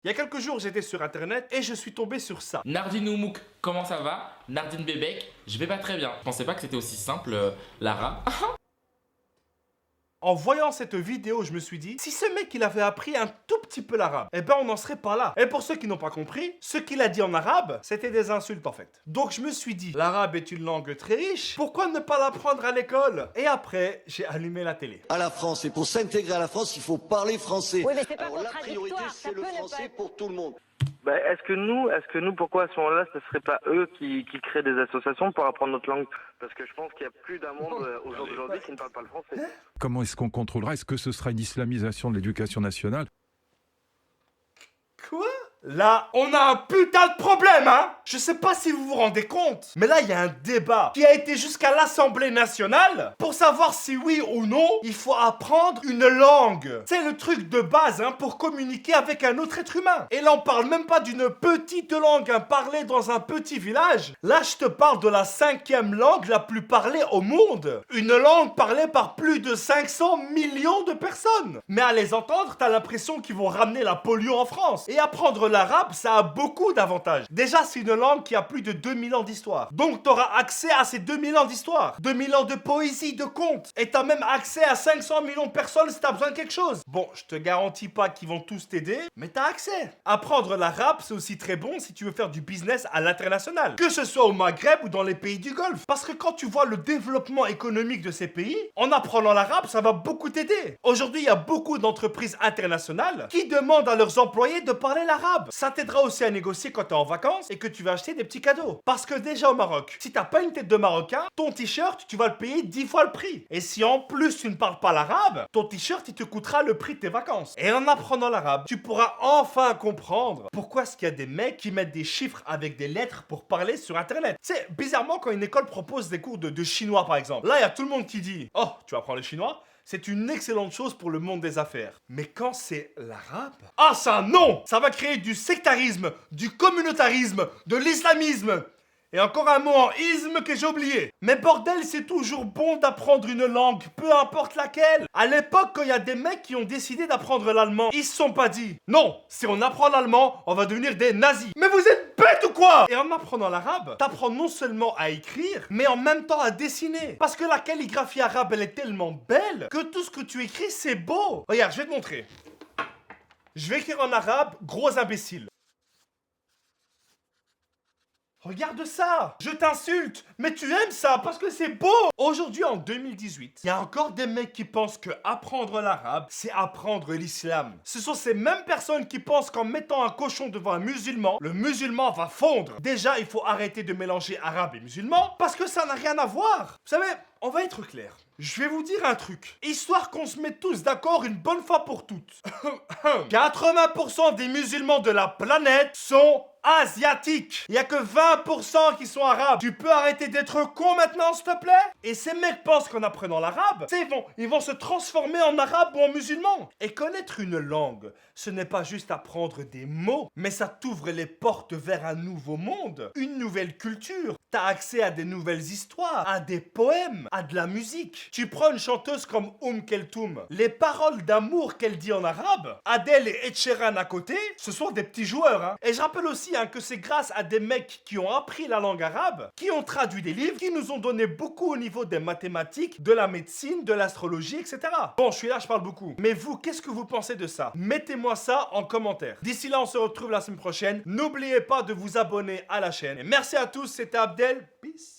Il y a quelques jours, j'étais sur internet et je suis tombé sur ça. Nardine Oumouk, comment ça va? Nardine Bébek, je vais pas très bien. Je pensais pas que c'était aussi simple, Lara. En voyant cette vidéo, je me suis dit, si ce mec il avait appris un tout petit peu l'arabe, eh ben on n'en serait pas là. Et pour ceux qui n'ont pas compris, ce qu'il a dit en arabe, c'était des insultes en fait. Donc je me suis dit, l'arabe est une langue très riche, pourquoi ne pas l'apprendre à l'école? Et après, j'ai allumé la télé. À la France, et pour s'intégrer à la France, il faut parler français. Oui, mais c'est pas Alors la contradictoire, priorité, ça c'est le peut ne français pas- pour tout le monde. Bah, est-ce que nous, pourquoi à ce moment-là, ce serait pas eux qui créent des associations pour apprendre notre langue? Parce que je pense qu'il y a plus d'un monde au jour d'aujourd'hui qui ne parle pas le français. Comment est-ce qu'on contrôlera? Est-ce que ce sera une islamisation de l'éducation nationale? Quoi? Là, on a un putain de problème, hein? Je sais pas si vous vous rendez compte, mais là, il y a un débat qui a été jusqu'à l'Assemblée nationale pour savoir si oui ou non, il faut apprendre une langue. C'est le truc de base, hein, pour communiquer avec un autre être humain. Et là, on parle même pas d'une petite langue, hein, parlée dans un petit village. Là, je te parle de la 5e langue la plus parlée au monde. Une langue parlée par plus de 500 millions de personnes. Mais à les entendre, t'as l'impression qu'ils vont ramener la polio en France. Et apprendre l'arabe, ça a beaucoup d'avantages. Déjà, c'est une langue qui a plus de 2000 ans d'histoire. Donc, t'auras accès à ces 2000 ans d'histoire. 2000 ans de poésie, de contes. Et t'as même accès à 500 millions de personnes si t'as besoin de quelque chose. Bon, je te garantis pas qu'ils vont tous t'aider, mais t'as accès. Apprendre l'arabe, c'est aussi très bon si tu veux faire du business à l'international. Que ce soit au Maghreb ou dans les pays du Golfe. Parce que quand tu vois le développement économique de ces pays, en apprenant l'arabe, ça va beaucoup t'aider. Aujourd'hui, il y a beaucoup d'entreprises internationales qui demandent à leurs employés de parler l'arabe. Ça t'aidera aussi à négocier quand t'es en vacances et que tu vas acheter des petits cadeaux. Parce que déjà au Maroc, si t'as pas une tête de Marocain, ton t-shirt, tu vas le payer 10 fois le prix. Et si en plus tu ne parles pas l'arabe, ton t-shirt, il te coûtera le prix de tes vacances. Et en apprenant l'arabe, tu pourras enfin comprendre pourquoi est-ce qu'il y a des mecs qui mettent des chiffres avec des lettres pour parler sur internet. C'est bizarrement quand une école propose des cours de chinois par exemple. Là, il y a tout le monde qui dit « Oh, tu apprends le chinois ?» C'est une excellente chose pour le monde des affaires. Mais quand c'est l'arabe... Ah ça non! Ça va créer du sectarisme, du communautarisme, de l'islamisme. Et encore un mot en isme que j'ai oublié. Mais bordel, c'est toujours bon d'apprendre une langue, peu importe laquelle. À l'époque, quand il y a des mecs qui ont décidé d'apprendre l'allemand, ils se sont pas dit « Non, si on apprend l'allemand, on va devenir des nazis. » Mais vous êtes bêtes ou quoi? Et en apprenant l'arabe, t'apprends non seulement à écrire, mais en même temps à dessiner. Parce que la calligraphie arabe, elle est tellement belle que tout ce que tu écris, c'est beau. Regarde, je vais te montrer. Je vais écrire en arabe, gros imbécile. Regarde ça! Je t'insulte, mais tu aimes ça parce que c'est beau! Aujourd'hui, en 2018, il y a encore des mecs qui pensent que apprendre l'arabe, c'est apprendre l'islam. Ce sont ces mêmes personnes qui pensent qu'en mettant un cochon devant un musulman, le musulman va fondre. Déjà, il faut arrêter de mélanger arabe et musulman parce que ça n'a rien à voir. Vous savez, on va être clair. Je vais vous dire un truc, histoire qu'on se mette tous d'accord une bonne fois pour toutes. 80% des musulmans de la planète sont asiatiques. Il y a que 20% qui sont arabes. Tu peux arrêter d'être con maintenant, s'il te plaît? Et ces mecs pensent qu'en apprenant l'arabe, ils vont se transformer en arabe ou en musulman. Et connaître une langue, ce n'est pas juste apprendre des mots, mais ça t'ouvre les portes vers un nouveau monde, une nouvelle culture. T'as accès à des nouvelles histoires, à des poèmes, à de la musique. Tu prends une chanteuse comme Keltoum, les paroles d'amour qu'elle dit en arabe, Adèle et Ed Sheeran à côté, ce sont des petits joueurs. Hein. Et je rappelle aussi que c'est grâce à des mecs qui ont appris la langue arabe, qui ont traduit des livres, qui nous ont donné beaucoup au niveau des mathématiques, de la médecine, de l'astrologie, etc. Bon, je suis là, je parle beaucoup. Mais vous, qu'est-ce que vous pensez de ça? Mettez-moi ça en commentaire. D'ici là, on se retrouve la semaine prochaine. N'oubliez pas de vous abonner à la chaîne. Et merci à tous, c'était Abdel. Peace.